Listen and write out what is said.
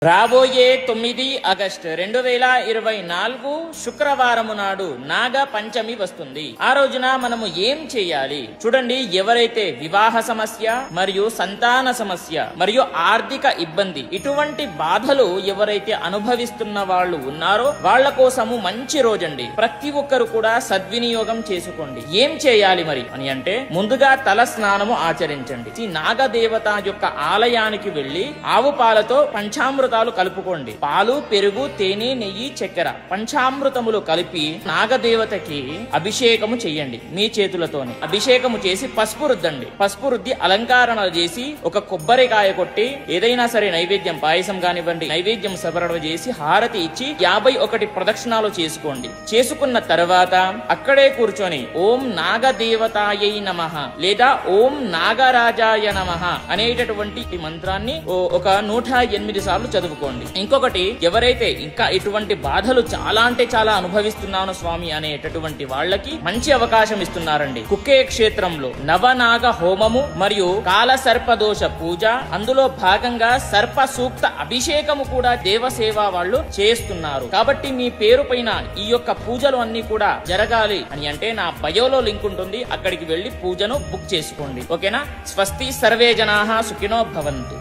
రాబోయే 9 ఆగస్టు 2024 శుక్రవారము నాడు నాగ పంచమి వస్తుంది. ఆ రోజున మనము ఏం చేయాలి చూడండి. ఎవరైతే వివాహ సమస్య మరియు సంతాన సమస్య మరియు ఆర్థిక ఇబ్బంది ఇటువంటి బాధలు ఎవరైతే అనుభవిస్తున్న వాళ్ళు ఉన్నారో వాళ్ళ కోసము మంచి రోజండి. ప్రతి ఒక్కరు కూడా సద్వినియోగం చేసుకోండి. ఏం చేయాలి మరి అని అంటే, ముందుగా తల స్నానము ఆచరించండి. ఈ నాగదేవత యొక్క ఆలయానికి వెళ్లి ఆవు పాలతో పంచామృతాలు కలుపుకోండి. పాలు, పెరుగు, తేనె, నెయ్యి, చక్కెర పంచామృతములు కలిపి నాగదేవతకి అభిషేకము చెయ్యండి. మీ చేతులతోనే అభిషేకము చేసి పసుపు రుద్దండి. పసుపు రుద్ది అలంకరణ చేసి ఒక కొబ్బరికాయ కొట్టి ఏదైనా సరే నైవేద్యం, పాయసం కానివ్వండి, నైవేద్యం సమర్పణ చేసి హారతి ఇచ్చి 51 ప్రదక్షిణాలు చేసుకోండి. చేసుకున్న తర్వాత అక్కడే కూర్చొని ఓం నాగదేవతాయై నమః లేదా ఓం నాగరాజాయ నమః అనేటటువంటి ఈ మంత్రాన్ని ఒక 108 సార్లు చదువుకోండి. ఇంకొకటి, ఎవరైతే ఇంకా ఇటువంటి బాధలు చాలా అంటే చాలా అనుభవిస్తున్నాను స్వామి అనేటటువంటి వాళ్ళకి మంచి అవకాశం ఇస్తున్నారండి. కుక్కే క్షేత్రంలో నవనాగ హోమము మరియు కాల సర్పదోష పూజ, అందులో భాగంగా సర్ప సూక్త అభిషేకము కూడా దేవసేవ వాళ్ళు చేస్తున్నారు. కాబట్టి మీ పేరు పైన ఈ యొక్క పూజలు అన్ని కూడా జరగాలి అని అంటే నా బయోలో లింక్ ఉంటుంది, అక్కడికి వెళ్లి పూజను బుక్ చేసుకోండి. ఓకేనా? స్వస్తి, సర్వే జనాః సుఖినో భవంతు.